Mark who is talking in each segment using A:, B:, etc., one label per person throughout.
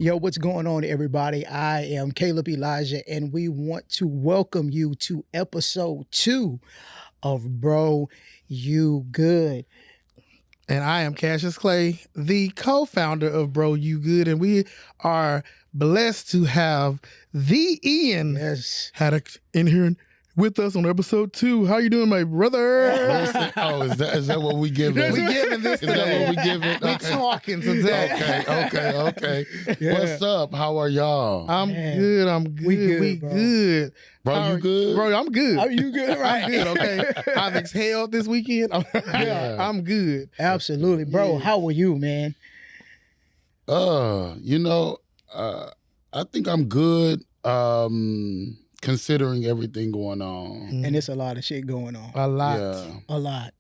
A: Yo, what's going on, everybody? I am Caleb Elijah, and we want to welcome you to episode 2 of Bro, You Good.
B: And I am Cassius Clay, the co-founder of Bro You Good, and we are blessed to have the Ian Haddock in here with us on episode 2. How you doing, my brother?
C: Oh, is that what we giving?
B: We giving this today.
C: Is that what we giving?
B: We talking today.
C: Okay.
B: Yeah.
C: What's up? How are y'all?
B: I'm good. We
A: bro.
B: good.
C: Bro, you good?
B: Bro, I'm good.
A: Are you good?
B: I'm good, okay? I've exhaled this weekend. I'm good.
A: Absolutely. Bro, how are you, man?
C: I think I'm good. Considering everything going on.
A: And it's a lot of shit going on.
B: A lot.
C: Yeah.
A: A lot.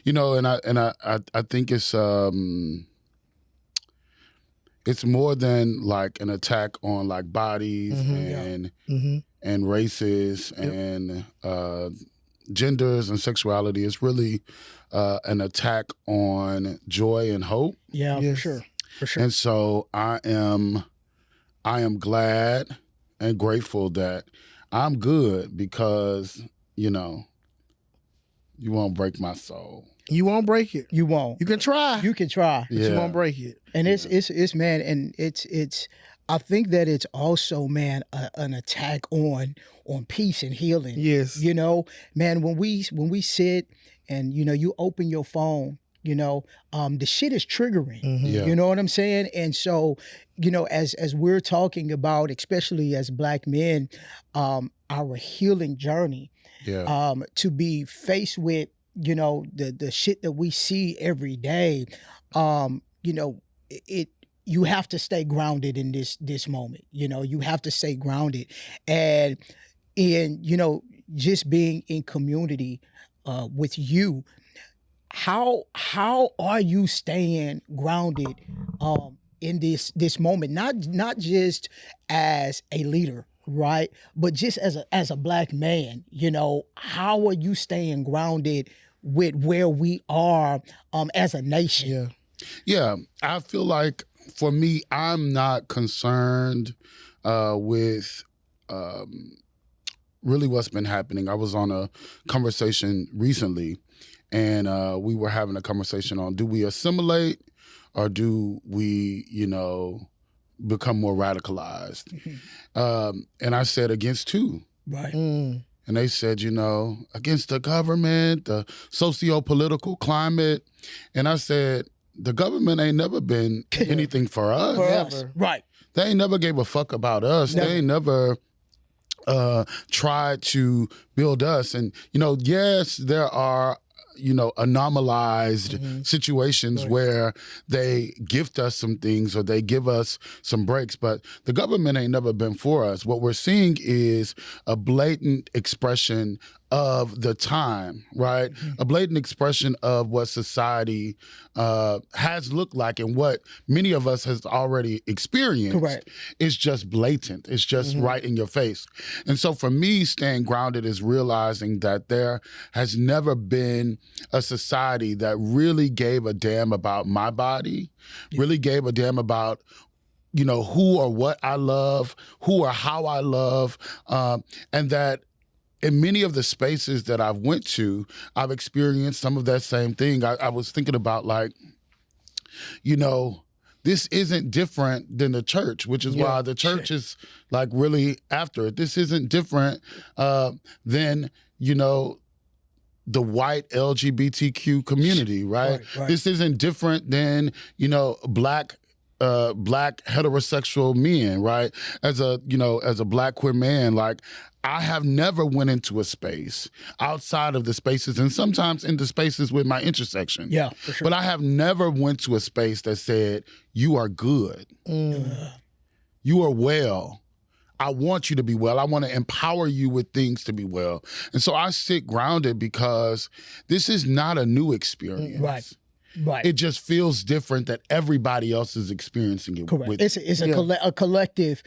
C: You know, and I think it's more than like an attack on like bodies and races and genders and sexuality. It's really an attack on joy and hope.
A: Yeah,
B: Yes.
A: for sure.
C: And so I am glad and grateful that I'm good because, you know, you won't break my soul.
B: You won't break it.
A: You won't.
B: You can try.
A: You can try.
B: But you won't break it.
A: And it's man, and it's I think that it's also, man, an attack on peace and healing.
B: Yes.
A: You know, man, when we sit and, you know, you open your phone, you know, the shit is triggering.
C: Yeah.
A: You know what I'm saying? And so, you know, as we're talking about, especially as Black men, our healing journey, to be faced with, you know, the shit that we see every day, you know, you have to stay grounded in this moment. You know, you have to stay grounded, and you know, just being in community with you. How are you staying grounded in this moment? Not just as a leader, right? But just as a Black man, you know, how are you staying grounded with where we are as a nation?
C: Yeah, I feel like for me, I'm not concerned with really what's been happening. I was on a conversation recently, and we were having a conversation on, do we assimilate or do we, you know, become more radicalized? And I said against two.
A: Right.
C: And they said, you know, against the government, the socio-political climate. And I said, the government ain't never been anything for us.
A: For us. Right.
C: They ain't never gave a fuck about us.
A: Never.
C: They ain't never tried to build us. And, you know, yes, there are, you know, anomalized situations where they gift us some things or they give us some breaks, but the government ain't never been for us. What we're seeing is a blatant expression of the time, right? A blatant expression of what society has looked like and what many of us has already experienced.
A: Correct.
C: It's just blatant. It's just right in your face. And so for me, staying grounded is realizing that there has never been a society that really gave a damn about my body, really gave a damn about, you know, who or what I love, who or how I love, and that in many of the spaces that I've went to, I've experienced some of that same thing. I was thinking about, like, you know, this isn't different than the church, which is why the church is like really after it. This isn't different than, you know, the white LGBTQ community, right? This isn't different than, you know, black heterosexual men, right? As a Black queer man, like, I have never went into a space outside of the spaces and sometimes into spaces with my intersection.
A: Yeah, for sure.
C: But I have never went to a space that said, you are good. You are well. I want you to be well. I want to empower you with things to be well. And so I sit grounded because this is not a new experience.
A: Right.
C: It just feels different that everybody else is experiencing it.
A: Correct. It's a collective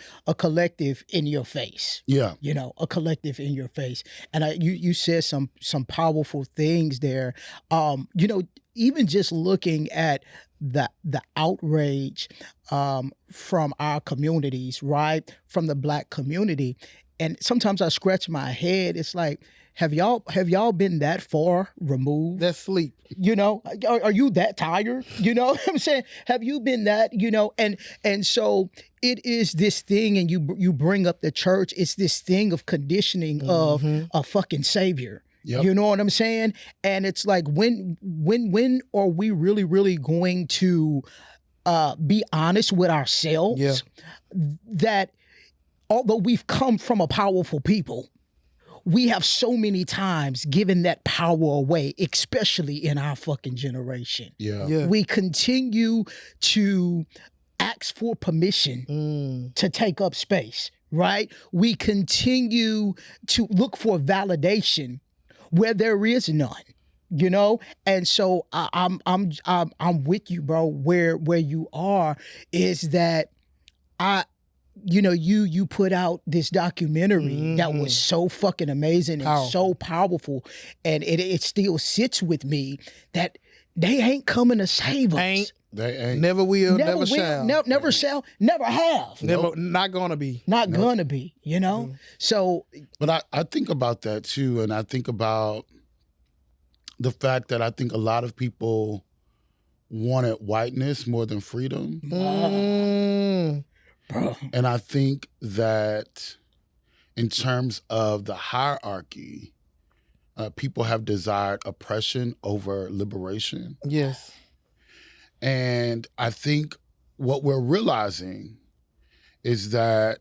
A: in your face.
C: Yeah.
A: You know, a collective in your face. And you said some powerful things there. You know, even just looking at the outrage from our communities, right? From the Black community. And sometimes I scratch my head. It's like, have y'all been that far removed?
B: That's sleep.
A: You know, are you that tired? You know what I'm saying? Have you been that, you know? And so it is this thing, and you bring up the church, it's this thing of conditioning of a fucking savior.
C: Yep.
A: You know what I'm saying? And it's like, when are we really, really going to be honest with ourselves that although we've come from a powerful people, we have so many times given that power away, especially in our fucking generation.
C: Yeah.
A: We continue to ask for permission to take up space, right? We continue to look for validation where there is none, you know? And so I'm with you, bro. Where you are is that you put out this documentary that was so fucking amazing and so powerful, and it still sits with me that they ain't coming to save us.
C: They ain't.
B: Never will, never shall.
A: Never shall, never have.
B: Never, not gonna be.
A: Not gonna be, you know? So.
C: But I think about that too, and I think about the fact that I think a lot of people wanted whiteness more than freedom. And I think that in terms of the hierarchy, people have desired oppression over liberation.
B: Yes.
C: And I think what we're realizing is that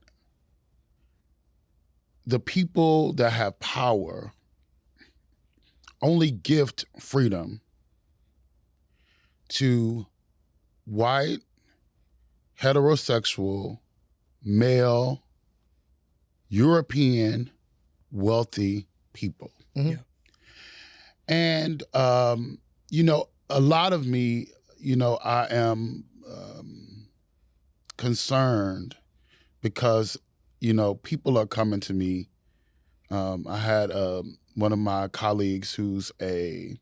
C: the people that have power only gift freedom to white, heterosexual, male, European, wealthy people.
B: Mm-hmm.
A: Yeah.
C: And, a lot of me, I am concerned because, people are coming to me. I had one of my colleagues who's a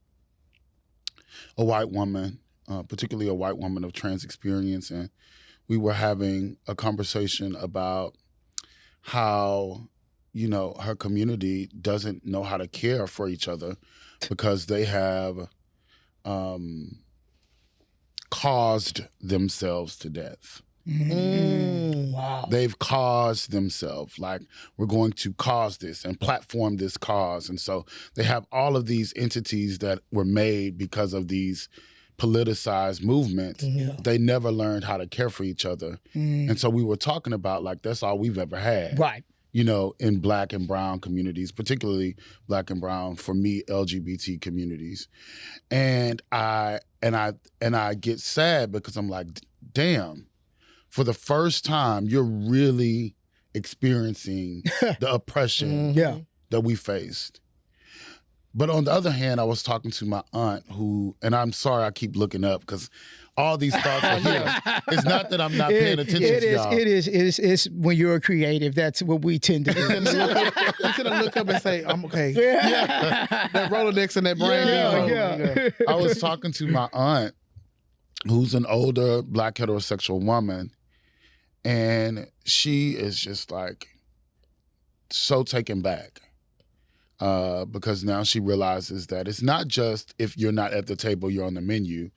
C: white woman, particularly a white woman of trans experience, and we were having a conversation about how, her community doesn't know how to care for each other because they have caused themselves to death.
A: Wow.
C: They've caused themselves, like, we're going to cause this and platform this cause. And so they have all of these entities that were made because of these politicized movements. They never learned how to care for each other. And so we were talking about, like, that's all we've ever had.
A: Right.
C: In Black and brown communities, particularly Black and brown, for me, LGBT communities. And I get sad because I'm like, damn, for the first time, you're really experiencing the oppression that we faced. But on the other hand, I was talking to my aunt and I'm sorry I keep looking up because all these thoughts are here. It's not that I'm not paying attention to y'all.
A: It is when you're a creative, that's what we tend to do.
B: You should look up and say, I'm okay. Yeah. That Rolodex in that brain.
A: Yeah.
C: I was talking to my aunt, who's an older Black heterosexual woman, and she is just like so taken back. Because now she realizes that it's not just if you're not at the table, you're on the menu,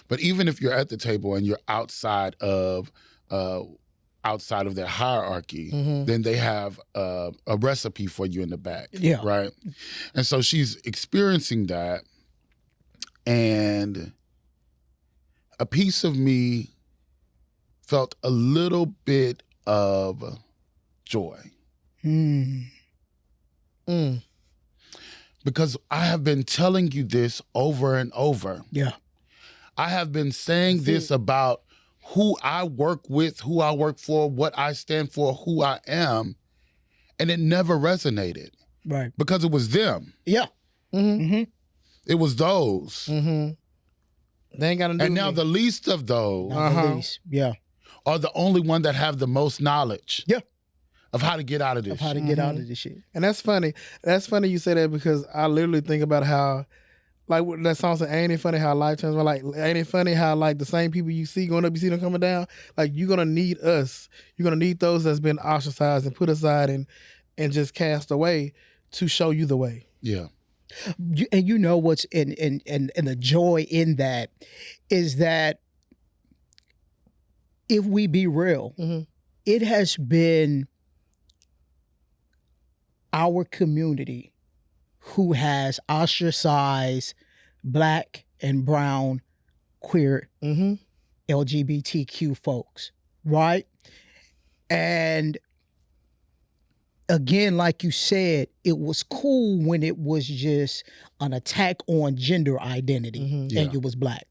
C: but even if you're at the table and you're outside of their hierarchy, then they have a recipe for you in the back, right? And so she's experiencing that, and a piece of me felt a little bit of joy. Because I have been telling you this over and over.
A: Yeah.
C: I have been saying this about who I work with, who I work for, what I stand for, who I am, and it never resonated.
A: Right.
C: Because it was them.
A: Yeah.
C: It was those.
B: They ain't got to do
C: And now the least of those
A: The least. Yeah.
C: are the only one that have the most knowledge.
A: Yeah.
C: Of how to get out of this.
A: Of how to get out of this shit.
B: And that's funny. That's funny you say that because I literally think about how like that song said, ain't it funny how life turns around? Like, ain't it funny how like the same people you see going up, you see them coming down? Like, you're gonna need us. You're gonna need those that's been ostracized and put aside and just cast away to show you the way.
C: Yeah.
A: And you know what's in the joy in that is that if we be real, it has been our community who has ostracized Black and brown, queer, LGBTQ folks, right? And again, like you said, it was cool when it was just an attack on gender identity and you was Black.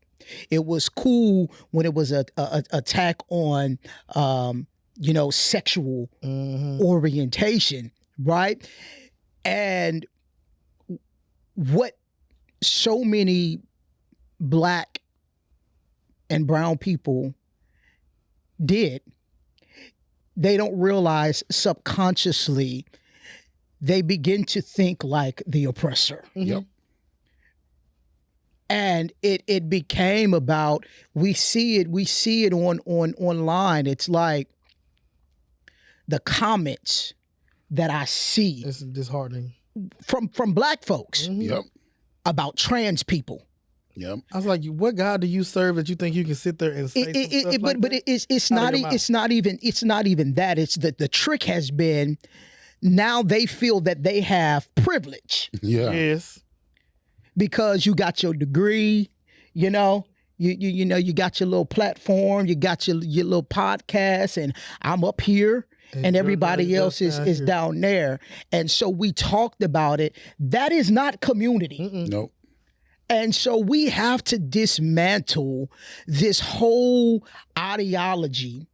A: It was cool when it was a attack on, sexual orientation, right? And what so many Black and brown people did, they don't realize subconsciously they begin to think like the oppressor.
C: Yep.
A: And it became about, we see it on online. It's like the comments that I see.
B: It's disheartening.
A: From Black folks
C: Yep.
A: about trans people.
C: Yep.
B: I was like, what God do you serve that you think you can sit there and say stuff like
A: but
B: that?
A: It's not even that. It's that the trick has been, now they feel that they have privilege.
C: Yeah.
B: Yes.
A: Because you got your degree, you got your little platform, you got your little podcast, and I'm up here and everybody else is down there. And so we talked about it. That is not community.
C: Nope.
A: And so we have to dismantle this whole ideology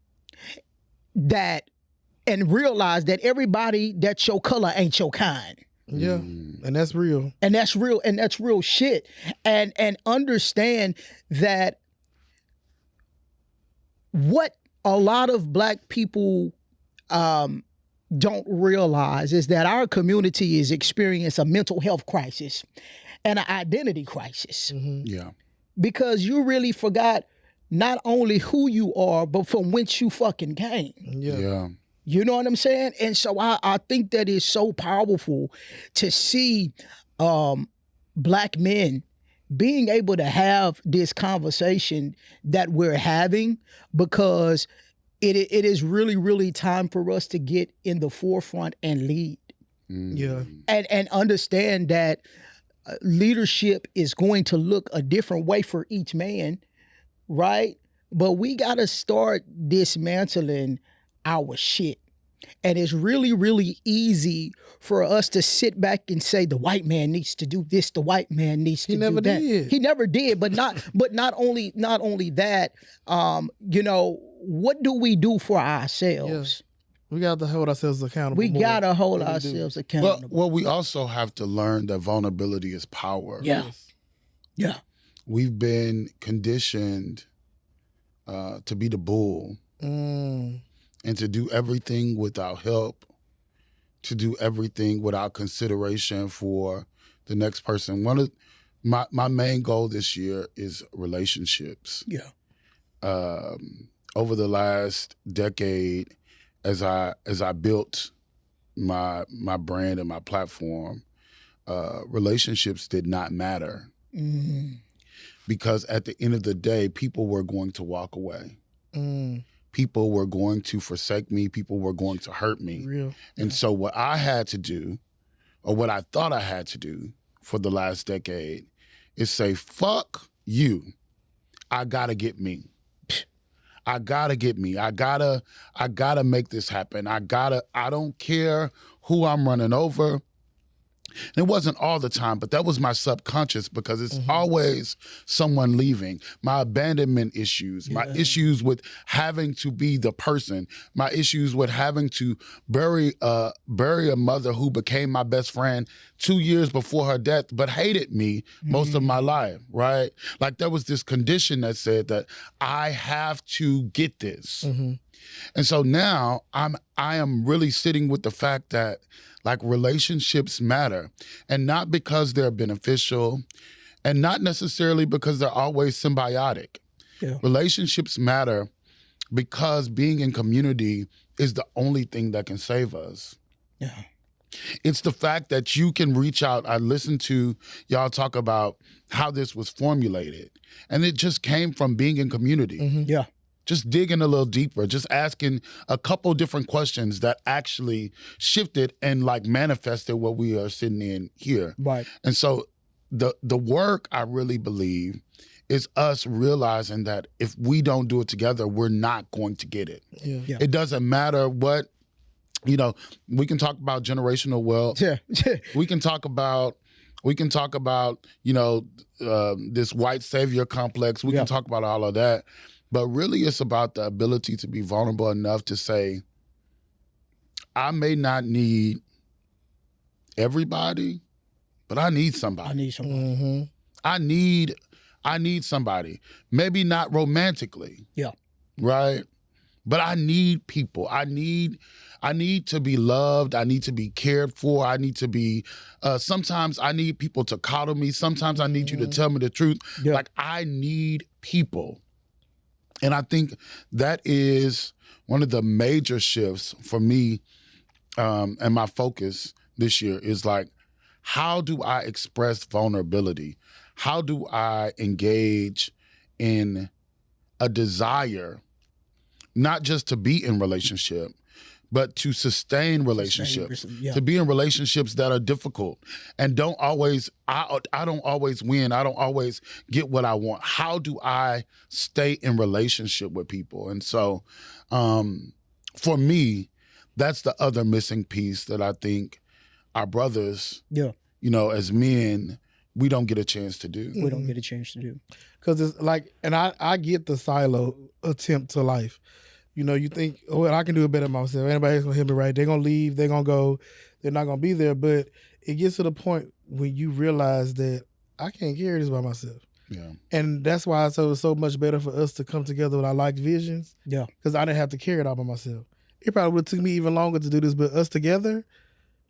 A: and realize that everybody that's your color ain't your kind.
B: Yeah. And that's real.
A: And that's real shit. And understand that what a lot of Black people don't realize is that our community is experiencing a mental health crisis and an identity crisis.
C: Yeah.
A: Because you really forgot not only who you are, but from whence you fucking came.
C: Yeah.
A: You know what I'm saying? And so I think that is so powerful to see Black men being able to have this conversation that we're having, because it is really, really time for us to get in the forefront and lead.
B: Yeah.
A: And understand that leadership is going to look a different way for each man, right? But we got to start dismantling our shit. And it's really, really easy for us to sit back and say the white man needs to do this, the white man needs to do that. He never did, but not only that, what do we do for ourselves?
B: Yeah. We got to hold ourselves accountable.
A: We got to hold ourselves accountable.
C: Well, we also have to learn that vulnerability is power.
A: Yeah. Yeah.
C: We've been conditioned to be the bull. And to do everything without help, to do everything without consideration for the next person. One of my main goal this year is relationships.
A: Yeah.
C: Over the last decade, as I built my brand and my platform, relationships did not matter. Because at the end of the day, people were going to walk away. People were going to forsake me. People were going to hurt me.
B: Real.
C: And so what I had to do, or what I thought I had to do for the last decade, is say, fuck you. I gotta get me. I gotta get me. I gotta make this happen. I don't care who I'm running over. And it wasn't all the time, but that was my subconscious, because it's always someone leaving. My abandonment issues, my issues with having to be the person, my issues with having to bury a mother who became my best friend 2 years before her death, but hated me most of my life, right? Like there was this condition that said that I have to get this. And so now I am really sitting with the fact that like relationships matter, and not because they're beneficial, And not necessarily because they're always symbiotic.
A: Yeah.
C: Relationships matter because being in community is the only thing that can save us.
A: Yeah.
C: It's the fact that you can reach out. I listened to y'all talk about how this was formulated, and it just came from being in community.
A: Mm-hmm. Yeah.
C: Just digging a little deeper, just asking a couple different questions that actually shifted and like manifested what we are sitting in here.
A: Right.
C: And so the work, I really believe, is us realizing that if we don't do it together, we're not going to get it.
B: Yeah.
A: Yeah.
C: It doesn't matter what, we can talk about generational wealth.
A: Yeah.
C: We can talk about, this white savior complex. We can talk about all of that. But really it's about the ability to be vulnerable enough to say, I may not need everybody, but I need somebody.
A: I need somebody.
B: Mm-hmm.
C: I need somebody. Maybe not romantically.
A: Yeah.
C: Right? But I need people. I need to be loved. I need to be cared for. I need to be, sometimes I need people to coddle me. Sometimes I need you to tell me the truth.
A: Yeah.
C: Like I need people. And I think that is one of the major shifts for me, and my focus this year is like, how do I express vulnerability? How do I engage in a desire, not just to be in relationship, but to sustain relationships, to be in relationships that are difficult and don't always, I don't always win. I don't always get what I want. How do I stay in relationship with people? And so for me, that's the other missing piece that I think our brothers, as men, we don't get a chance to do.
A: We don't get a chance to do.
B: Because it's like, and I get the silo attempt to life. You think, well, I can do it better myself. Anybody's going to hit me right. They're going to leave. They're going to go. They're not going to be there. But it gets to the point when you realize that I can't carry this by myself.
C: Yeah.
B: And that's why it's so much better for us to come together with our like visions.
A: Yeah.
B: Because I didn't have to carry it all by myself. It probably would have took me even longer to do this, but us together,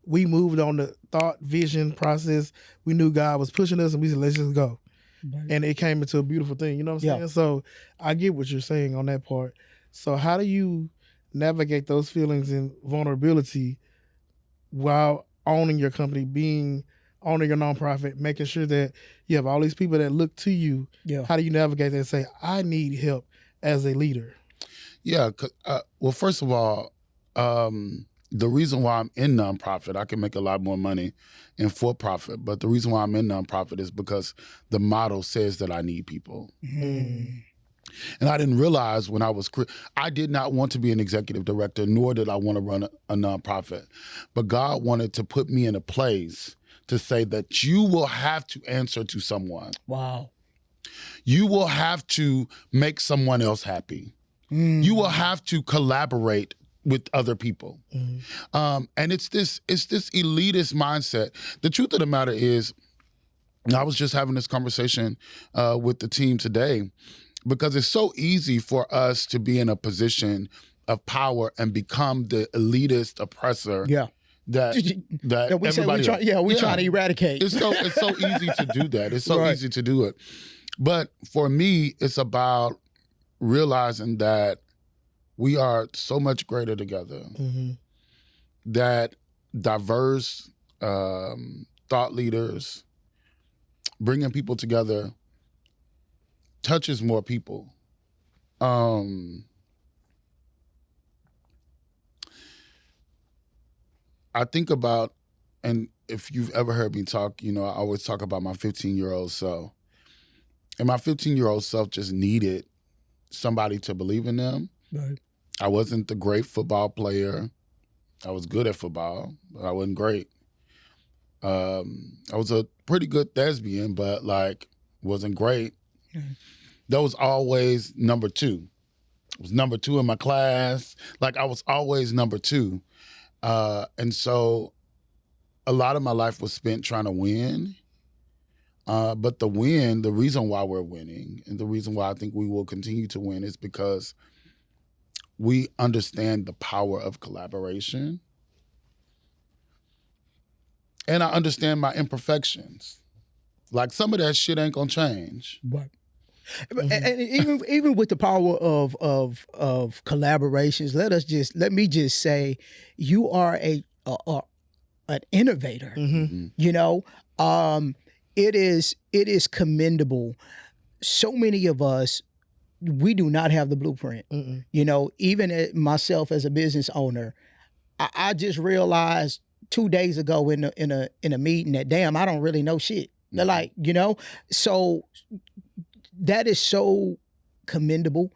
B: we moved on the thought, vision process. We knew God was pushing us, and we said, let's just go. Right. And it came into a beautiful thing. You know what I'm saying? So I get what you're saying on that part. So how do you navigate those feelings and vulnerability while owning your company, owning your nonprofit, making sure that you have all these people that look to you? Yeah. How do you navigate that and say, I need help as a leader?
C: Yeah. Well, first of all, the reason why I'm in nonprofit, I can make a lot more money in for-profit, but the reason why I'm in nonprofit is because the motto says that I need people. Mm. And I didn't realize when I did not want to be an executive director, nor did I want to run a nonprofit. But God wanted to put me in a place to say that you will have to answer to someone.
A: Wow.
C: You will have to make someone else happy. Mm. You will have to collaborate with other people. Mm. And it's this elitist mindset. The truth of the matter is, I was just having this conversation with the team today, because it's so easy for us to be in a position of power and become the elitist oppressor.
A: Yeah.
C: That
A: we
C: everybody
A: try to eradicate.
C: It's so easy to do that. It's so easy to do it. But for me, it's about realizing that we are so much greater together. Mm-hmm. That diverse thought leaders, bringing people together, touches more people. I think about, and if you've ever heard me talk, I always talk about my 15-year-old self. And my 15-year-old self just needed somebody to believe in them. Right. I wasn't the great football player. I was good at football, but I wasn't great. I was a pretty good thespian, but wasn't great. Mm-hmm. That was always number two. I was number two in my class. I was always number two. And so a lot of my life was spent trying to win. But the reason why we're winning, and the reason why I think we will continue to win, is because we understand the power of collaboration. And I understand my imperfections. Like some of that shit ain't gonna change.
A: Right. And even with the power of collaborations, let me just say, you are an innovator. You know, it is commendable. So many of us, we do not have the blueprint. You know, even myself as a business owner, I just realized 2 days ago in a meeting that, damn, I don't really know shit. They're like, you know, so that is so commendable,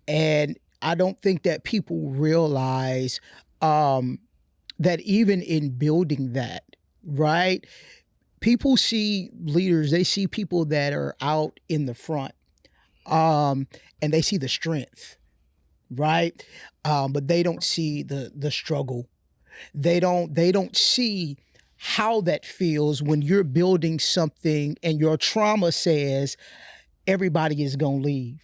A: and I don't think that people realize that even in building that, right? People see leaders, they see people that are out in the front, and they see the strength, right? But they don't see the struggle. They don't see how that feels when you're building something and your trauma says everybody is gonna leave.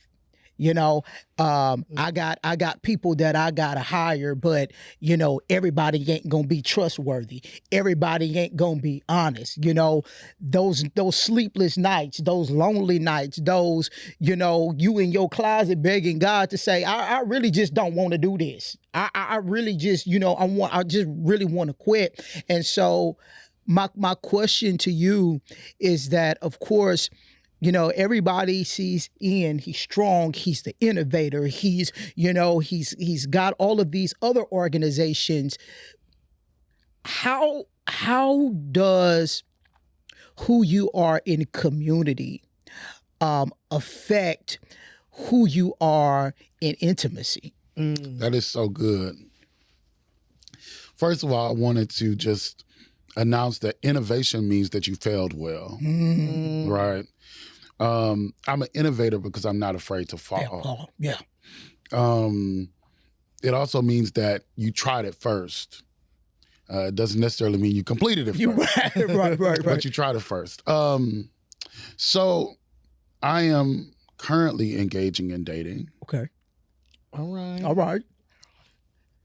A: You know, I got people that I gotta hire, but you know, everybody ain't gonna be trustworthy. Everybody ain't gonna be honest. You know, those sleepless nights, those lonely nights, those, you know, you in your closet begging God to say, I really just don't want to do this. I really just, you know, I just really want to quit. And so my question to you is that, of course, you know, everybody sees Ian, he's strong, he's the innovator, he's, you know, he's got all of these other organizations. How does who you are in community affect who you are in intimacy?
C: That is so good. First of all, I wanted to just announce that innovation means that you failed well, right? I'm an innovator because I'm not afraid to fall.
A: Yeah.
C: It also means that you tried it first. It doesn't necessarily mean you completed it first.
A: Right.
C: But you tried it first. So I am currently engaging in dating.
A: Okay.
B: All
A: right.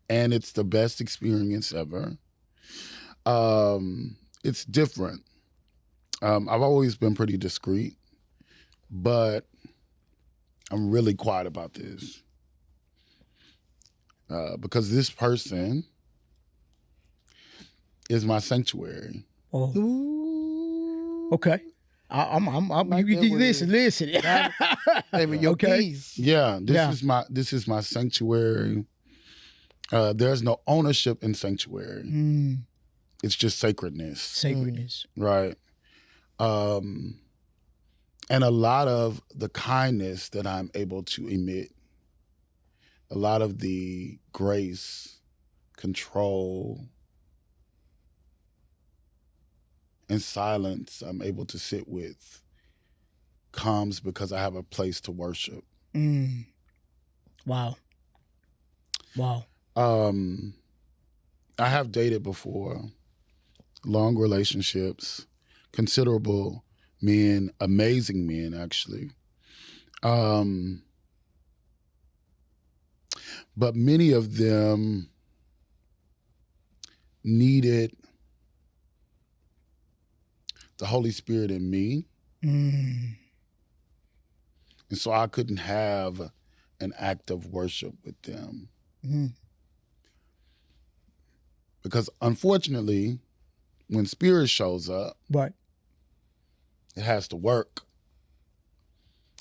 C: And it's the best experience ever. It's different. I've always been pretty discreet, but I'm really quiet about this. Because this person is my sanctuary.
A: Oh. Okay. Listen.
B: Your peace.
C: Yeah, this is my sanctuary. There's no ownership in sanctuary. It's just sacredness. Right. And a lot of the kindness that I'm able to emit, a lot of the grace, control, and silence I'm able to sit with comes because I have a place to worship.
A: Wow.
C: I have dated before, long relationships, considerable men, amazing men, actually. But many of them needed the Holy Spirit in me. And so I couldn't have an act of worship with them. Because unfortunately, when spirit shows up,
A: right,
C: it has to work,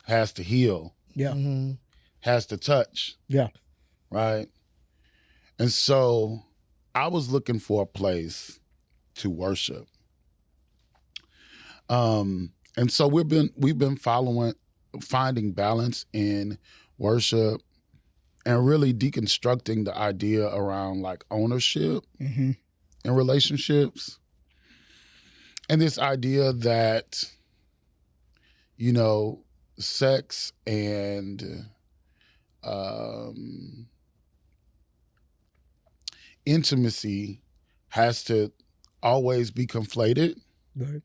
C: has to heal, has to touch, right? And so I was looking for a place to worship. And so we've been finding balance in worship and really deconstructing the idea around like ownership in relationships. And this idea that, you know, sex and intimacy has to always be conflated.
A: Right.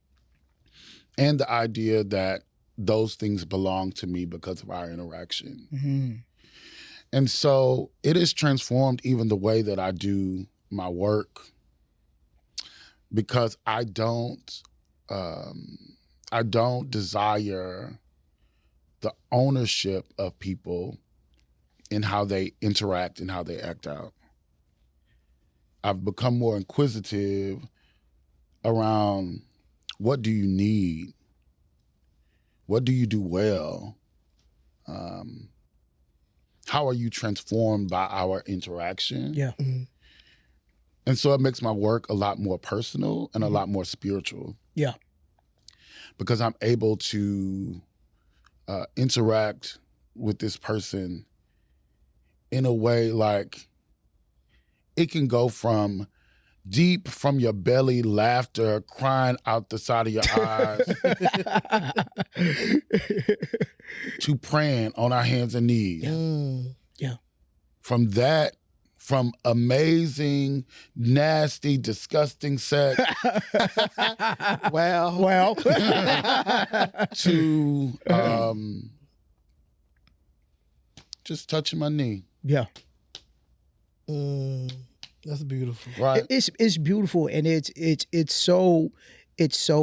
C: And the idea that those things belong to me because of our interaction. And so it has transformed even the way that I do my work, because I don't I don't desire the ownership of people in how they interact and how they act out. I've become more inquisitive around what do you need? What do you do well? How are you transformed by our interaction?
A: Yeah.
B: Mm-hmm.
C: And so it makes my work a lot more personal and a lot more spiritual.
A: Yeah.
C: Because I'm able to interact with this person in a way like it can go from deep from your belly laughter, crying out the side of your eyes, to praying on our hands and knees.
A: Yeah.
C: From amazing, nasty, disgusting sex
A: well
C: to just touching my knee.
A: Yeah.
B: That's beautiful.
C: Right.
A: It's beautiful, and it's so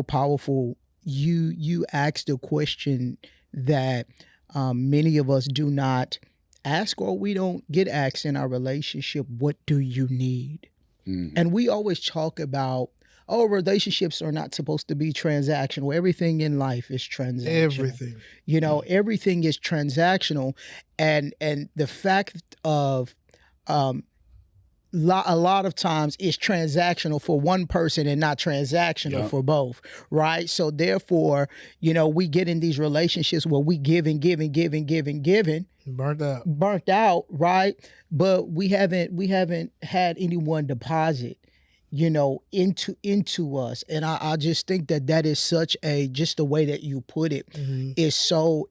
A: powerful. You asked a question that many of us do not ask, or we don't get asked in our relationship. What do you need? And we always talk about, relationships are not supposed to be transactional. Everything in life is transactional.
B: Everything.
A: You know, everything is transactional, and the fact of a lot of times it's transactional for one person and not transactional for both, right? So therefore, you know, we get in these relationships where we give and give and give and give and giving. Burnt out, right? But we haven't had anyone deposit, you know, into us. And I just think that is such just the way that you put it is so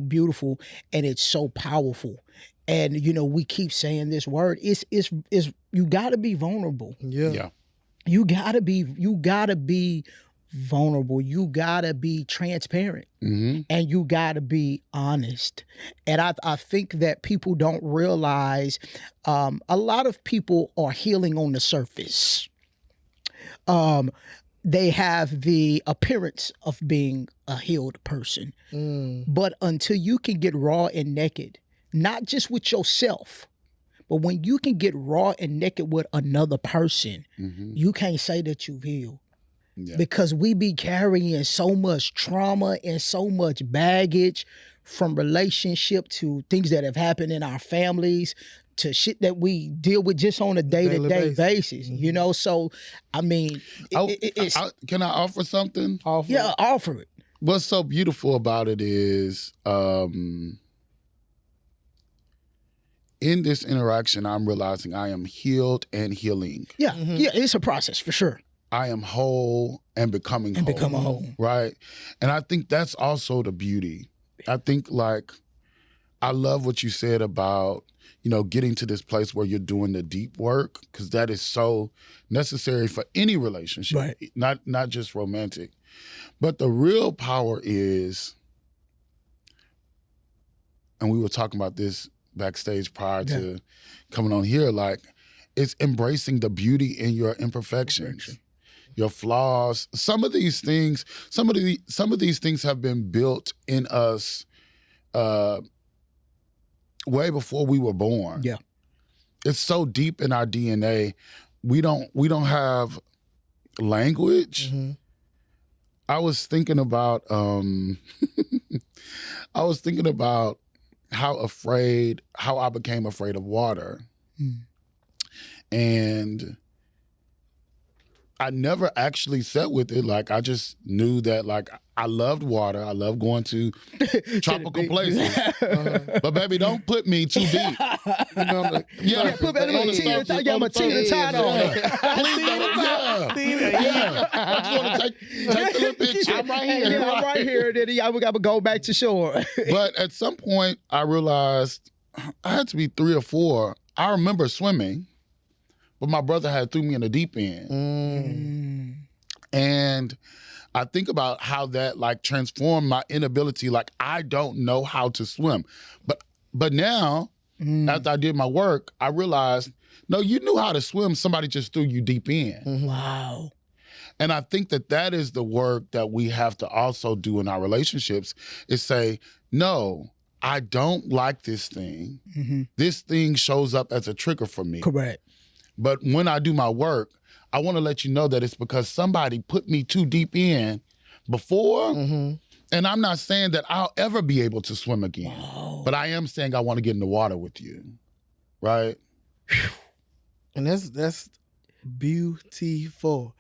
A: beautiful, and it's so powerful. And, you know, we keep saying this word. It's you got to be vulnerable.
B: Yeah.
A: You got to be vulnerable. You got to be transparent. And you got to be honest. And I think that people don't realize a lot of people are healing on the surface. They have the appearance of being a healed person. But until you can get raw and naked, not just with yourself, but when you can get raw and naked with another person, you can't say that you've healed. Yeah. Because we be carrying so much trauma and so much baggage, from relationship to things that have happened in our families to shit that we deal with just on a day-to-day basis. You know? So, I mean,
C: can I offer something?
A: Offer it.
C: What's so beautiful about it is, in this interaction, I'm realizing I am healed and healing.
A: Yeah, yeah, it's a process for sure.
C: I am whole and becoming whole.
A: Become a whole.
C: Right? And I think that's also the beauty. I think, like, I love what you said about, you know, getting to this place where you're doing the deep work, because that is so necessary for any relationship, not just romantic. But the real power is, and we were talking about this backstage prior to coming on here, like, it's embracing the beauty in your imperfections, your flaws. Some of these things have been built in us way before we were born.
A: Yeah.
C: It's so deep in our DNA. We don't have language. I was thinking about how I became afraid of water. And I never actually sat with it. Like, I just knew that, like, I loved water. I love going to tropical places. But baby, don't put me too deep. You know, like,
A: put that on the surface. I got my Tina tied on.
C: Please don't. Yeah. I just want to take a little picture. I'm right here.
A: Yeah, I'm right here. Then we got to go back to shore.
C: But at some point, I realized I had to be 3 or 4. I remember swimming, but my brother had threw me in the deep end. And I think about how that, like, transformed my inability. Like, I don't know how to swim. But now, after I did my work, I realized, no, you knew how to swim. Somebody just threw you deep in.
A: Wow.
C: And I think that is the work that we have to also do in our relationships is say, no, I don't like this thing. Mm-hmm. This thing shows up as a trigger for me.
A: Correct.
C: But when I do my work, I want to let you know that it's because somebody put me too deep in before. Mm-hmm. And I'm not saying that I'll ever be able to swim again. Whoa. But I am saying I want to get in the water with you. Right?
B: And that's beautiful.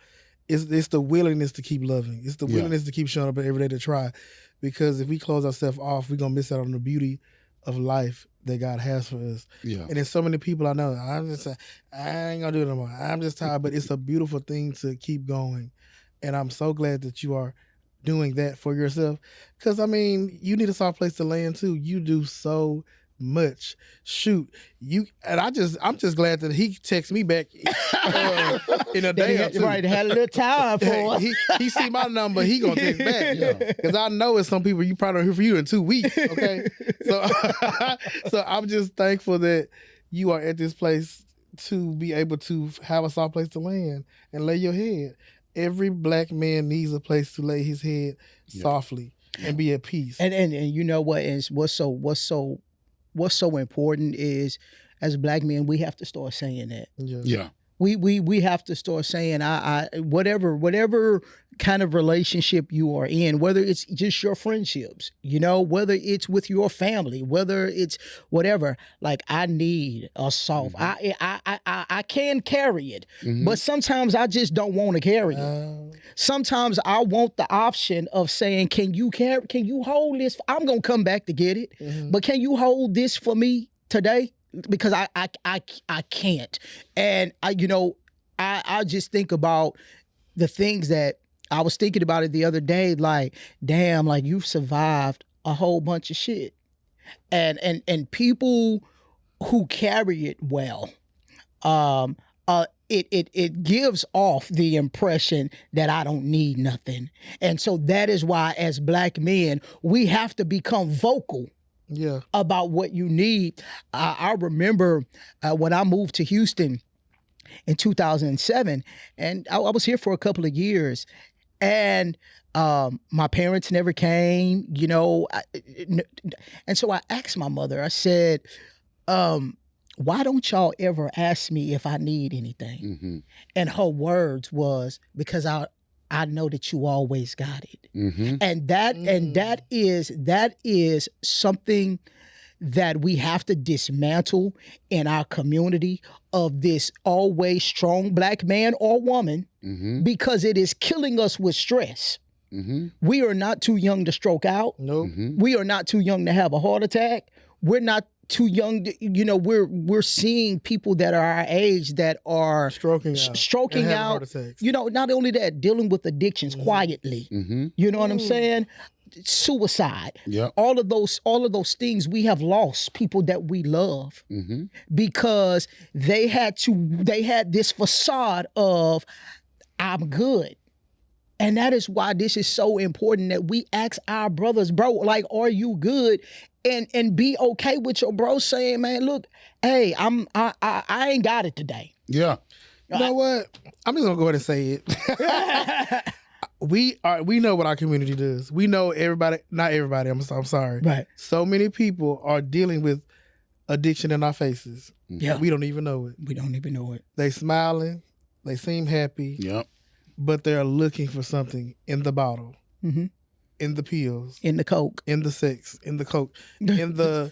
B: It's the willingness to keep loving. It's the willingness to keep showing up every day to try. Because if we close ourselves off, we're going to miss out on the beauty of life that God has for us. Yeah. And there's so many people I know, I ain't going to do it no more. I'm just tired. But it's a beautiful thing to keep going. And I'm so glad that you are doing that for yourself. Because, I mean, you need a soft place to land, too. You do so much. Shoot, I'm just glad that he texts me back in a day or two.
A: Right, had a little time for
B: he see my number, he gonna text back. Because I know it's some people you probably don't hear from you in 2 weeks. Okay, so I'm just thankful that you are at this place to be able to have a soft place to land and lay your head. Every black man needs a place to lay his head softly and be at peace.
A: And you know what is what's so important is, as black men, we have to start saying that.
C: Yeah.
A: We have to start saying, I whatever kind of relationship you are in, whether it's just your friendships, whether it's with your family, whether it's whatever, like, I need a soft. Mm-hmm. I can carry it, mm-hmm. but sometimes I just don't want to carry it. Sometimes I want the option of saying, can you hold this? I'm gonna come back to get it, mm-hmm. but can you hold this for me today? Because I can't. And I just think about the things that I was thinking about it the other day, like, damn, like, you've survived a whole bunch of shit. And people who carry it well, it gives off the impression that I don't need nothing. And so that is why, as black men, we have to become vocal about what you need. I remember when I moved to Houston in 2007, and I was here for a couple of years, and my parents never came, and so I asked my mother, I said, why don't y'all ever ask me if I need anything? Mm-hmm. And her words was, because I know that you always got it. Mm-hmm. And that is something that we have to dismantle in our community, of this always strong black man or woman, mm-hmm. because it is killing us with stress. Mm-hmm. We are not too young to stroke out.
B: Nope.
C: Mm-hmm.
A: We are not too young to have a heart attack. We're not too young to, we're seeing people that are our age that are
B: stroking out,
A: not only that, dealing with addictions mm-hmm. quietly. Mm-hmm. You know what I'm saying? Suicide.
C: Yeah.
A: All of those things. We have lost people that we love, mm-hmm. because they had this facade of, I'm good. And that is why this is so important that we ask our brothers, bro, like, are you good? And be okay with your bro saying, man, look, hey, I ain't got it today.
C: Yeah.
B: You know what? I'm just gonna go ahead and say it. We know what our community does. We know everybody, not everybody, I'm sorry.
A: Right.
B: So many people are dealing with addiction in our faces.
A: Yeah.
B: We don't even know it.
A: We don't even know it.
B: They smiling, they seem happy.
C: Yep.
B: But they're looking for something in the bottle. Mm-hmm. In the pills,
A: in the coke,
B: in the sex, in the coke, in the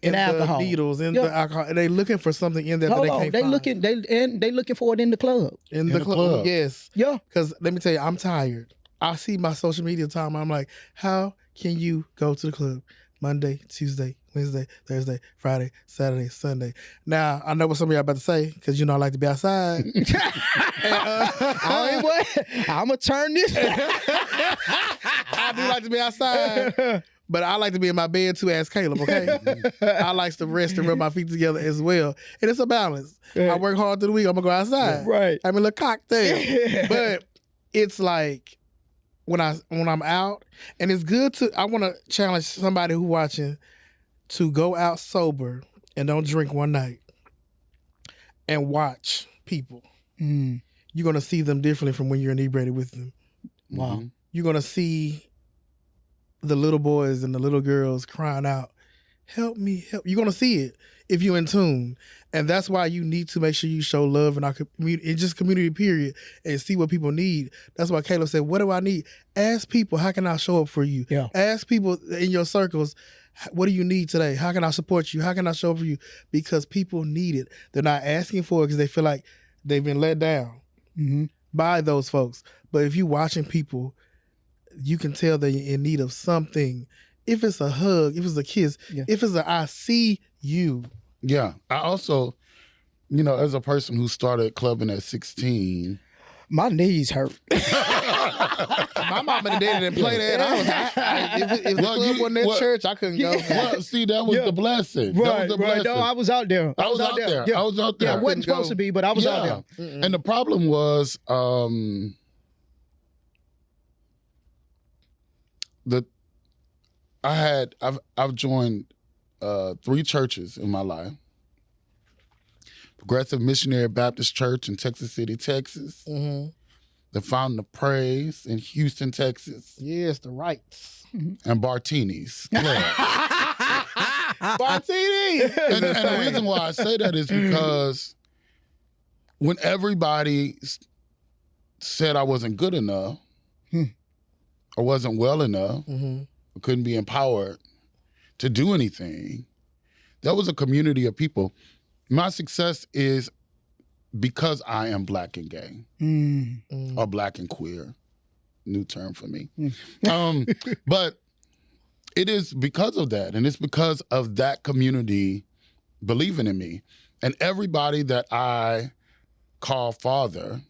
A: alcohol,
B: the needles, in the alcohol. And they looking for something in there that they can't find.
A: They looking for it in the club.
B: In the club, yes.
A: Yeah.
B: Because let me tell you, I'm tired. I see my social media time. I'm like, how can you go to the club Monday, Tuesday, Wednesday, Thursday, Friday, Saturday, Sunday? Now, I know what some of y'all about to say, because I like to be outside.
A: I'm going to turn this.
B: I do like to be outside, but I like to be in my bed too, ask Caleb, okay? I like to rest and rub my feet together as well. And it's a balance. I work hard through the week, I'm going to go outside.
A: Right.
B: I'm a little cocktail. But it's like, when I'm out, and it's good I want to challenge somebody who's watching to go out sober and don't drink one night and watch people. Mm. you're going to see them differently from when you're inebriated with them.
A: Wow.
C: Mm-hmm.
B: You're going to see the little boys and the little girls crying out, help me, help. You're going to see it if you're in tune. And that's why you need to make sure you show love in our community, in just community period, and see what people need. That's why Caleb said, what do I need? Ask people, how can I show up for you?
A: Yeah.
B: Ask people in your circles, what do you need today? How can I support you? How can I show up for you? Because people need it. They're not asking for it because they feel like they've been let down by those folks. But if you're watching people, you can tell they're in need of something. If it's a hug, if it's a kiss, if it's a I see you.
C: Yeah. I also, as a person who started clubbing at 16.
A: My knees hurt.
B: My mom and daddy didn't play that. If the club wasn't at church, I couldn't go.
C: Well, see, that was the blessing.
A: Right,
C: that was the blessing.
A: No, I was out there.
C: I was out there.
A: Yeah.
C: I was out there.
A: Yeah, I wasn't supposed to be, but I was out there.
C: And the problem was I've joined 3 churches in my life. Progressive Missionary Baptist Church in Texas City, Texas. The Fountain of Praise in Houston, Texas.
B: Yes, the rights.
C: And Bartini's Club.
B: Bartini!
C: And the reason why I say that is because when everybody said I wasn't good enough, or wasn't well enough, or couldn't be empowered to do anything, there was a community of people. My success is because I am Black and gay, or Black and queer, new term for me. But it is because of that, and it's because of that community believing in me. And everybody that I call father,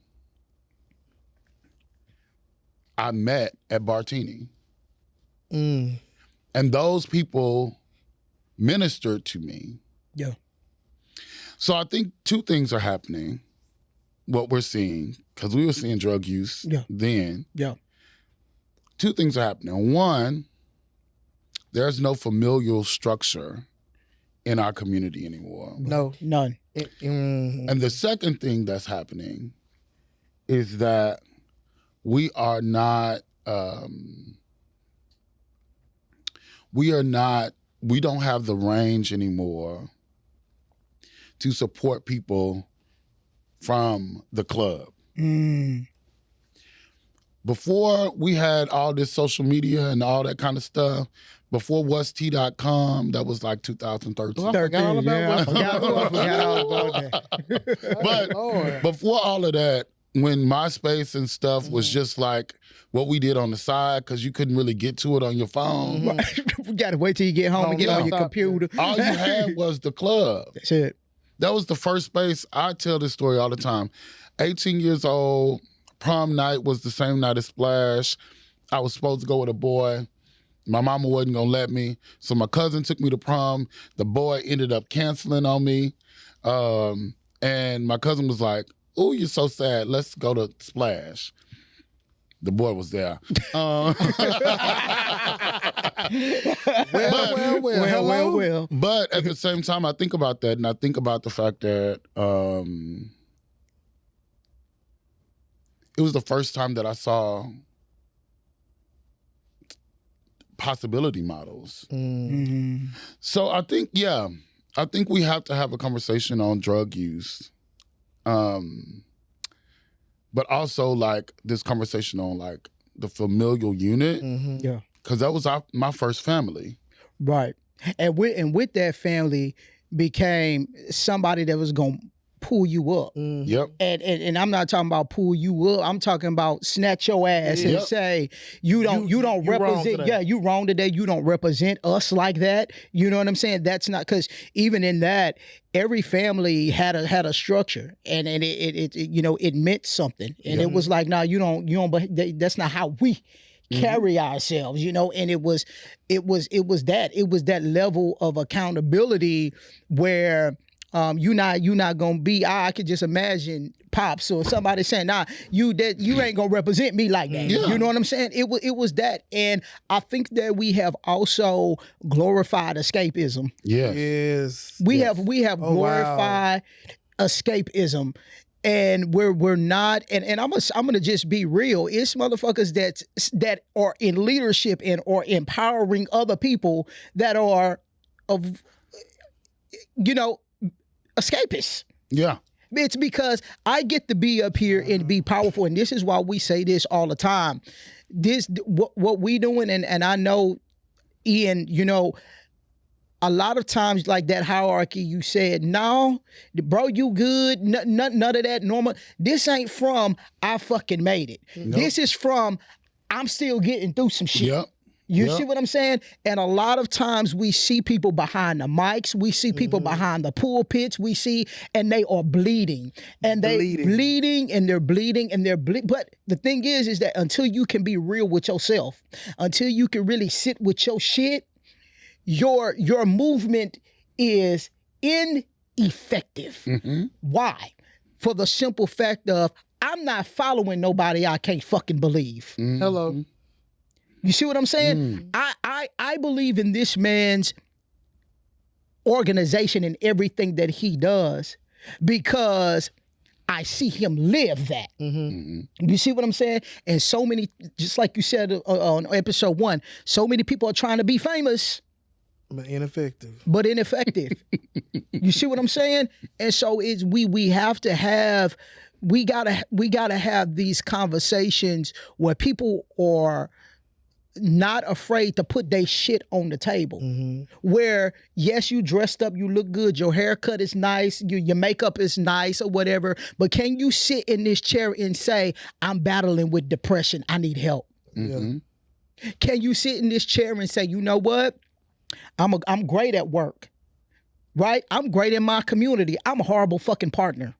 C: I met at Bartini. And those people ministered to me.
A: Yeah.
C: So I think 2 things are happening, what we're seeing, because we were seeing drug use then.
A: Yeah.
C: 2 things are happening. One, there's no familial structure in our community anymore.
B: No.
A: None.
C: And the second thing that's happening is that we don't have the range anymore to support people from the club. Before we had all this social media and all that kind of stuff, before whatst.com, that was like 2013.
B: I forgot all about
C: But before all of that, when MySpace and stuff was just like what we did on the side, because you couldn't really get to it on your phone.
A: We got to wait till you get home and get on your computer.
C: All you had was the club.
A: That's it.
C: That was the first space. I tell this story all the time. 18 years old, prom night was the same night as Splash. I was supposed to go with a boy. My mama wasn't going to let me. So my cousin took me to prom. The boy ended up canceling on me. And my cousin was like, "Oh, you're so sad. Let's go to Splash." The boy was there.
A: Well.
C: But at the same time, I think about that, and I think about the fact that it was the first time that I saw possibility models. So I think we have to have a conversation on drug use. But also like this conversation on like the familial unit.
A: Yeah.
C: Because that was my first family.
A: Right. And with that family became somebody that was going to pull you up.
C: Yep.
A: And I'm not talking about pull you up. I'm talking about snatch your ass and say you don't represent. Yeah, you wrong today. You don't represent us like that. You know what I'm saying? That's not, because even in that, every family had a structure, and it meant something, and it was like, nah, you don't. But that's not how we carry ourselves, and it was that level of accountability where you're not gonna be. I could just imagine Pops or somebody saying, "Nah, you ain't gonna represent me like that."
C: Yeah.
A: You know what I'm saying? It was that, and I think that we have also glorified escapism.
C: Yes.
A: We have glorified escapism. And we're not, and I'm gonna just be real. It's motherfuckers that are in leadership and or empowering other people that are of, you know, escapists.
C: Yeah.
A: It's because I get to be up here and be powerful, and this is why we say this all the time. This what we doing, and I know, Ian, you know, a lot of times like that hierarchy, you said, no, bro, you good, none of that normal. This ain't from I fucking made it. Nope. This is from I'm still getting through some shit. Yep. You see what I'm saying? And a lot of times we see people behind the mics, we see people behind the pulpits, we see, and they are bleeding. And they bleeding and they're bleeding and they're bleeding. But the thing is that until you can be real with yourself, until you can really sit with your shit, your movement is ineffective. Why? For the simple fact of I'm not following nobody I can't fucking believe.
B: Hello.
A: You see what I'm saying? I believe in this man's organization and everything that he does because I see him live that. You see what I'm saying? And so many, just like you said on episode 1, so many people are trying to be famous.
B: But ineffective.
A: You see what I'm saying? And so it's we have to have, we gotta have these conversations where people are not afraid to put their shit on the table. Where, yes, you dressed up, you look good, your haircut is nice, your makeup is nice or whatever, but can you sit in this chair and say, I'm battling with depression, I need help? Can you sit in this chair and say, you know what? I'm great at work, right? I'm great in my community. I'm a horrible fucking partner.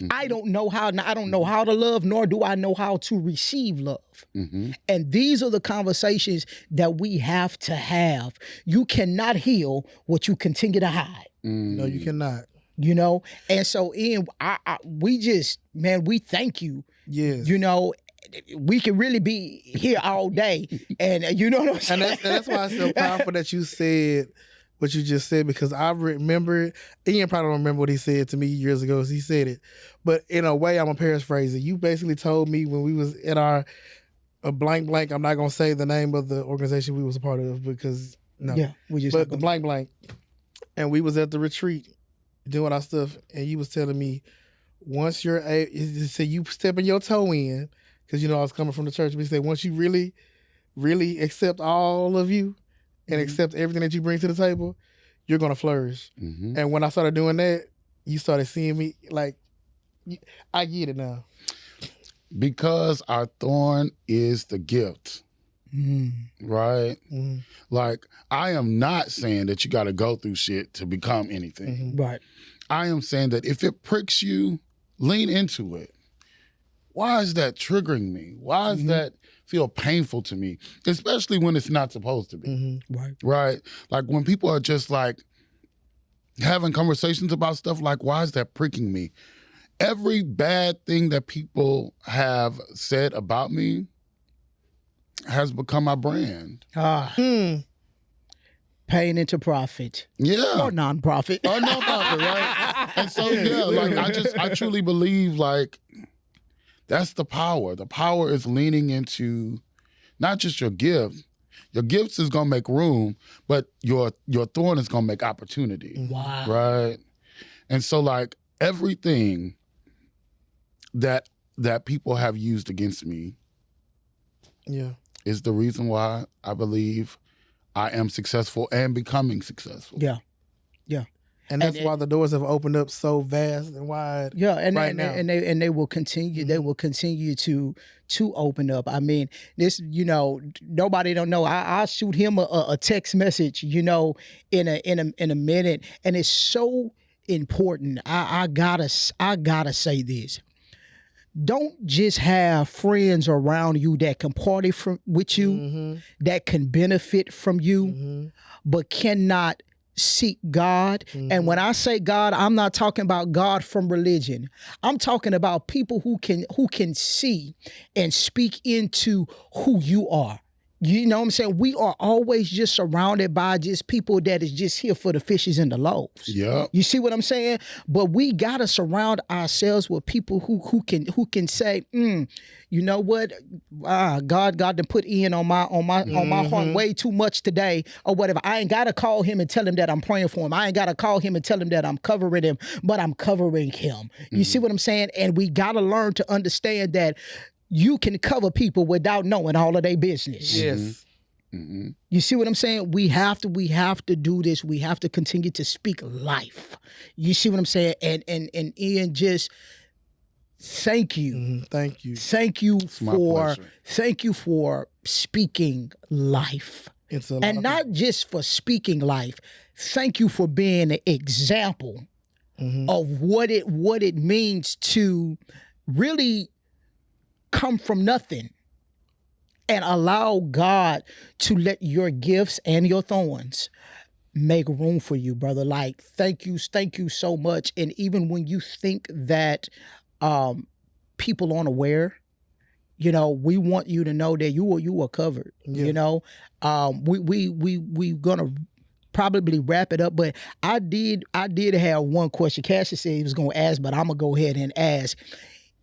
A: I don't know how to love, nor do I know how to receive love. And these are the conversations that we have to have. You cannot heal what you continue to hide.
B: No, you cannot.
A: You know? And so, Ian, we thank you.
B: Yes.
A: You know, we can really be here all day. And you know what I'm saying?
B: And that's why it's so powerful that you said what you just said, because I remember it. Ian probably don't remember what he said to me years ago as he said it. But in a way, I'm going to paraphrase it. You basically told me when we was in our blank, I'm not going to say the name of the organization we was a part of because, no.
A: Yeah,
B: but the blank. And we was at the retreat doing our stuff, and you was telling me once you said you stepping your toe in, because you know I was coming from the church, but you said once you really, really accept all of you, and accept everything that you bring to the table, you're going to flourish. And when I started doing that, you started seeing me like, I get it now.
C: Because our thorn is the gift, right? Like, I am not saying that you got to go through shit to become anything.
A: Right.
C: I am saying that if it pricks you, lean into it. Why is that triggering me? Why is that feel painful to me? Especially when it's not supposed to be. Right? Like when people are just like having conversations about stuff like, why is that pricking me? Every bad thing that people have said about me has become my brand.
A: Paying into profit.
C: Yeah.
A: Or non-profit.
C: Right? And so, yeah, like I truly believe like that's the power. The power is leaning into not just your gift. Your gifts is gonna make room, but your thorn is gonna make opportunity.
A: Wow.
C: Right? And so like everything that people have used against me is the reason why I believe I am successful and becoming successful.
A: Yeah.
B: And that's why the doors have opened up so vast and wide.
A: Yeah, and
B: now.
A: And they will continue. They will continue to open up. I mean, this, you know, nobody don't know. I'll shoot him a text message, you know, in a minute, and it's so important. I gotta say this. Don't just have friends around you that can party with you, that can benefit from you, but cannot seek God. And when I say God, I'm not talking about God from religion. I'm talking about people who can see and speak into who you are You know what I'm saying? We are always just surrounded by just people that is just here for the fishes and the loaves.
C: Yeah.
A: You see what I'm saying? But we gotta surround ourselves with people who can say, you know what? God done put Ian on my heart way too much today, or whatever. I ain't gotta call him and tell him that I'm praying for him. I ain't gotta call him and tell him that I'm covering him, but I'm covering him. You see what I'm saying? And we gotta learn to understand that you can cover people without knowing all of their business.
B: Yes.
A: You see what I'm saying? We have to do this. We have to continue to speak life. You see what I'm saying? And Ian, just thank you.
B: Thank you.
A: Thank you for speaking life. And not just for speaking life. Thank you for being an example of what it means to really come from nothing and allow God to let your gifts and your thorns make room for you, brother. Like, thank you so much. And even when you think that people aren't aware, you know, we want you to know that you are covered. Yeah. You know, we gonna probably wrap it up, but I did have one question. Cassius said he was gonna ask, but I'm gonna go ahead and ask.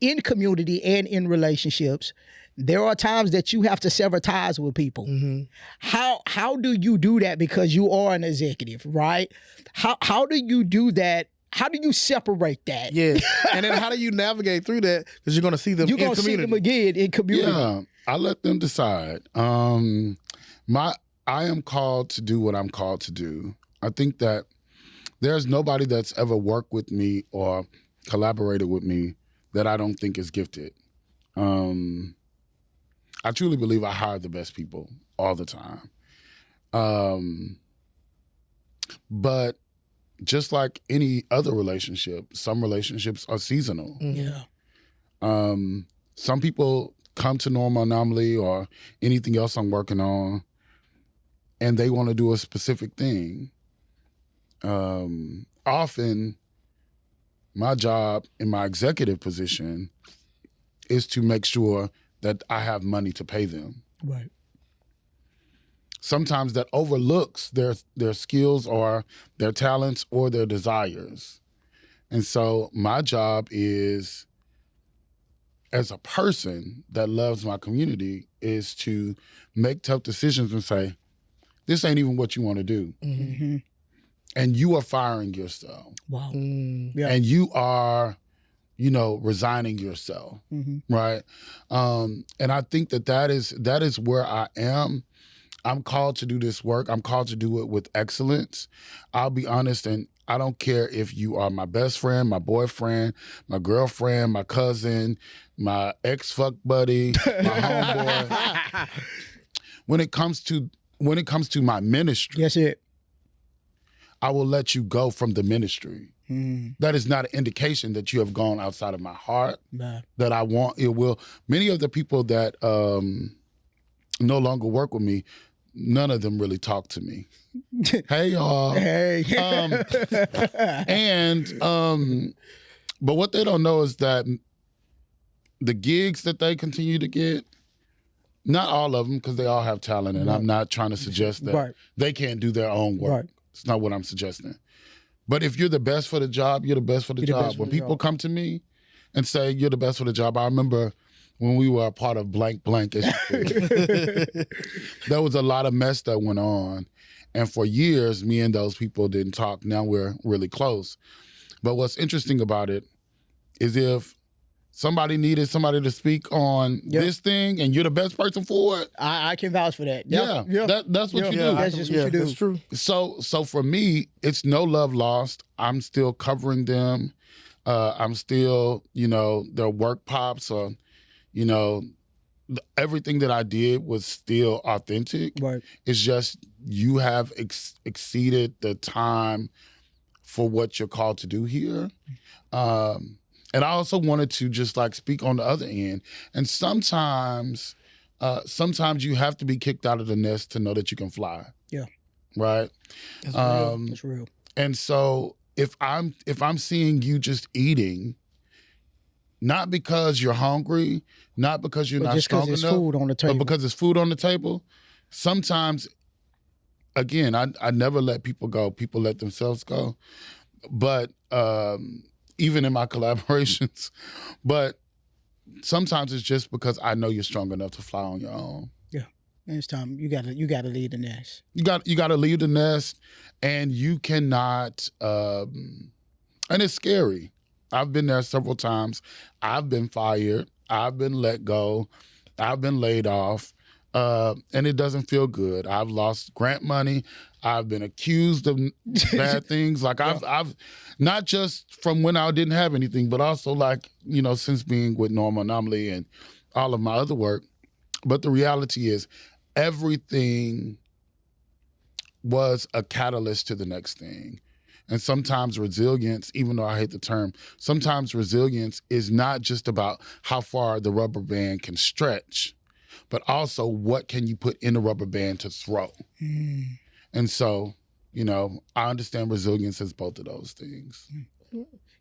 A: In community and in relationships, there are times that you have to sever ties with people. How do you do that? Because you are an executive, right? How do you do that? How do you separate that?
B: Yeah. And then how do you navigate through that? Because you're going to see them in community. You're going to see them
A: again in community.
C: Yeah, I let them decide. I am called to do what I'm called to do. I think that there's nobody that's ever worked with me or collaborated with me that I don't think is gifted. I truly believe I hire the best people all the time. But just like any other relationship, some relationships are seasonal.
A: Yeah.
C: Some people come to Normal Anomaly or anything else I'm working on, and they want to do a specific thing. Often, my job in my executive position is to make sure that I have money to pay them.
A: Right.
C: Sometimes that overlooks their skills or their talents or their desires. And so my job is, as a person that loves my community, is to make tough decisions and say, this ain't even what you want to do. And you are firing yourself.
A: Wow.
C: Yeah. And you are, resigning yourself, right? And I think that is where I am. I'm called to do this work. I'm called to do it with excellence. I'll be honest, and I don't care if you are my best friend, my boyfriend, my girlfriend, my cousin, my ex-fuck buddy, my homeboy. When it comes to my ministry,
A: yes, it.
C: I will let you go from the ministry. That is not an indication that you have gone outside of my heart.
A: Nah.
C: That I want it will. Many of the people that no longer work with me, none of them really talk to me. Hey y'all.
A: Hey.
C: But what they don't know is that the gigs that they continue to get, not all of them, because they all have talent, and I'm not trying to suggest that they can't do their own work. Right. It's not what I'm suggesting. But if you're the best for the job, you're the best for the job. When people come to me and say you're the best for the job, I remember when we were a part of blank, there was a lot of mess that went on. And for years, me and those people didn't talk. Now we're really close. But what's interesting about it is if somebody needed somebody to speak on this thing and you're the best person for it.
A: I can vouch for that.
C: That's what you do.
A: That's just what you do.
B: That's true.
C: So for me, it's no love lost. I'm still covering them. I'm still, their work pops or, everything that I did was still authentic.
A: Right.
C: It's just you have exceeded the time for what you're called to do here. And I also wanted to just speak on the other end. And sometimes you have to be kicked out of the nest to know that you can fly.
A: Yeah.
C: Right?
A: That's real. That's real.
C: And so if I'm seeing you just eating, not because you're hungry, not because you're not strong enough,
A: food on the table.
C: but because it's food on the table, sometimes, again, I never let people go. People let themselves go. But even in my collaborations, but sometimes it's just because I know you're strong enough to fly on your own.
A: Yeah, and it's time you gotta leave the nest.
C: You got to leave the nest, and you cannot. And it's scary. I've been there several times. I've been fired. I've been let go. I've been laid off. And it doesn't feel good. I've lost grant money. I've been accused of bad things. Like I've not just from when I didn't have anything, but also like, since being with Normal Anomaly and all of my other work. But the reality is everything was a catalyst to the next thing. And sometimes resilience, even though I hate the term, sometimes resilience is not just about how far the rubber band can stretch, but also what can you put in the rubber band to throw. And so, I understand resilience as both of those things.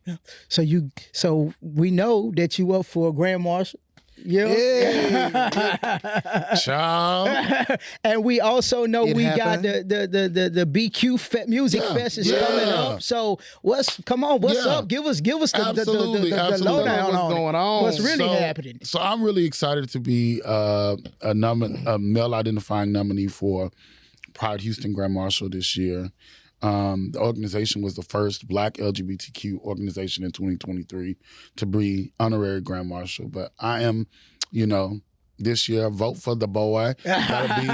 A: Yeah. So we know that you up for a Grand Marshal. Yeah.
C: Child.
A: And we also know got the BQ Music Fest is coming up. So what's up? Give us the lowdown
B: what's going on.
A: What's really happening.
C: So I'm really excited to be a male identifying nominee for Pride Houston Grand Marshal this year. The organization was the first Black LGBTQ organization in 2023 to be honorary Grand Marshal. But I am, this year, vote for the boy. That'll be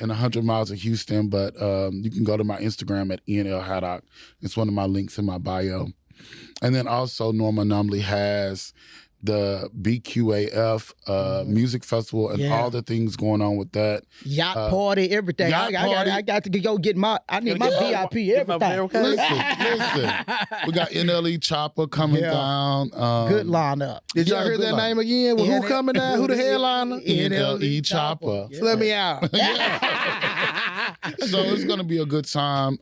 C: in 100 miles of Houston. But you can go to my Instagram at Ian Haddock. It's one of my links in my bio. And then also Normal Anomaly has the BQAF music festival and all the things going on with that.
A: Yacht party, everything. I got to go get my VIP, everything.
C: Listen. We got NLE Chopper coming down.
A: Good lineup.
B: Did y'all hear that name again? Who coming down? Who the headliner?
C: NLE Chopper.
B: Yeah. Let me out.
C: So it's going to be a good time.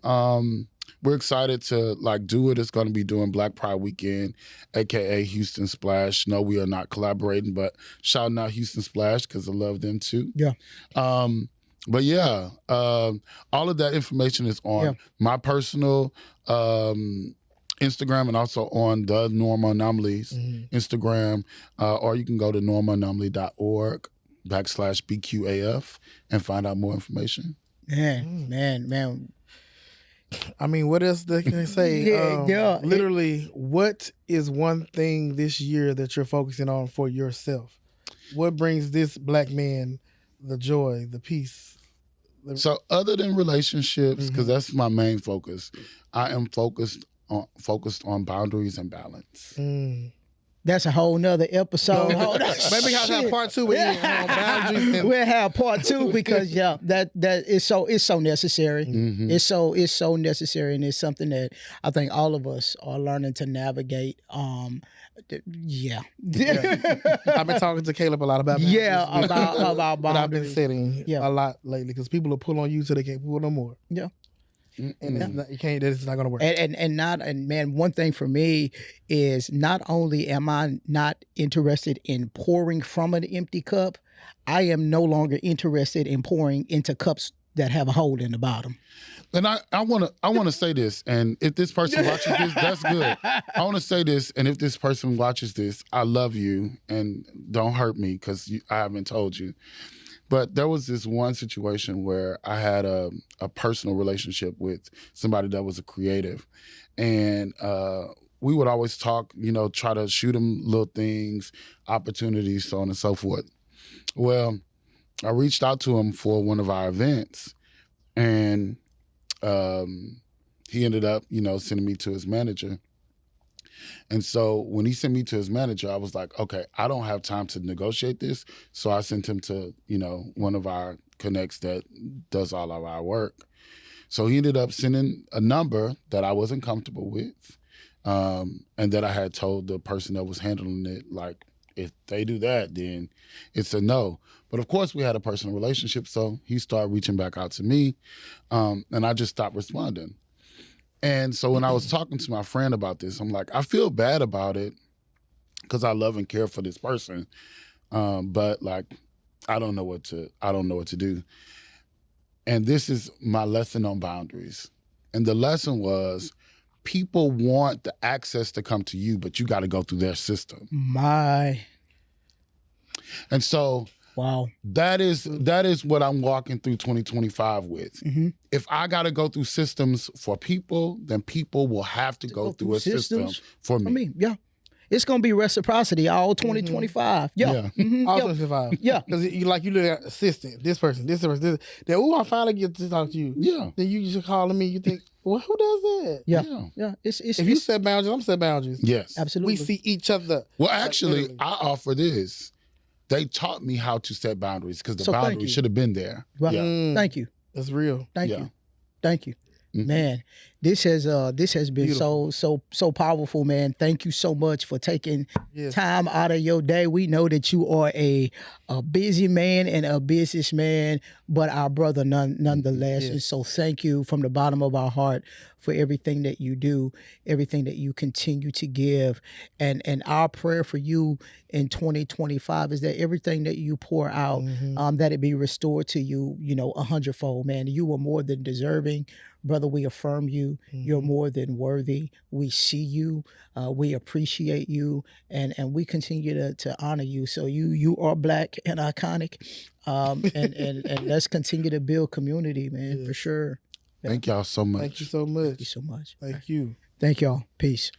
C: We're excited to do it. It's going to be doing Black Pride Weekend, aka Houston Splash. No, we are not collaborating, but shouting out Houston Splash because I love them too.
A: Yeah.
C: But yeah, all of that information is on my personal Instagram and also on the Normal Anomalies Instagram, or you can go to normalanomaly.org/BQAF and find out more information.
A: Man.
B: I mean, what else can they say? Literally, what is one thing this year that you're focusing on for yourself? What brings this Black man the joy, the peace?
C: So other than relationships, because that's my main focus, I am focused on boundaries and balance.
A: That's a whole nother episode.
B: Maybe I'll have part 2 with boundaries.
A: We'll have part 2 because that is so necessary. It's so necessary, and it's something that I think all of us are learning to navigate.
B: I've been talking to Caleb a lot about boundaries.
A: About boundaries.
B: But I've been setting a lot lately because people will pull on you till they can't pull no more.
A: Yeah.
B: And it's not going to work.
A: And man, one thing for me is not only am I not interested in pouring from an empty cup, I am no longer interested in pouring into cups that have a hole in the bottom.
C: And I want to say this, and if this person watches this, that's good. I want to say this, and if this person watches this, I love you, and don't hurt me because I haven't told you. But there was this one situation where I had a personal relationship with somebody that was a creative. And we would always talk, try to shoot them little things, opportunities, so on and so forth. Well, I reached out to him for one of our events. And he ended up, sending me to his manager. And so when he sent me to his manager, I was like, okay, I don't have time to negotiate this. So I sent him to, one of our connects that does all of our work. So he ended up sending a number that I wasn't comfortable with, and that I had told the person that was handling it, like, if they do that, then it's a no. But of course we had a personal relationship, so he started reaching back out to me, and I just stopped responding. And so when I was talking to my friend about this, I'm like, I feel bad about it because I love and care for this person. But I don't know what to do. And this is my lesson on boundaries. And the lesson was, people want the access to come to you, but you got to go through their system. And so
A: wow,
C: that is what I'm walking through 2025 with. Mm-hmm. If I got to go through systems for people, then people will have to go through a system for me.
A: Yeah. It's gonna be reciprocity all 2025. Yeah,
B: mm-hmm. All 2025. Yeah, because you look at assistant, this person. Then I finally get to talk to you.
C: Yeah.
B: Then you just calling me. You think, well, who does that?
A: Yeah. It's
B: if you set boundaries, I'm set boundaries.
C: Yes,
A: absolutely.
B: We see each other.
C: Well, actually, I offer this. They taught me how to set boundaries because the boundaries should have been there.
A: Well, thank you.
B: That's real.
A: Thank you. Mm-hmm. Man, this has been beautiful. so powerful, man. Thank you so much for taking time out of your day. We know that you are a busy man and a businessman, but our brother nonetheless. Yes. And so thank you from the bottom of our heart for everything that you do, everything that you continue to give. And our prayer for you in 2025 is that everything that you pour out, that it be restored to you, 100-fold, man. You are more than deserving. Brother, we affirm you. You're more than worthy. We see you. We appreciate you. And we continue to honor you. So you are Black and iconic. And let's continue to build community, man, for sure.
C: Thank y'all so much.
B: Thank you so much.
A: Thank you so much.
B: Thank you.
A: Thank y'all. Peace.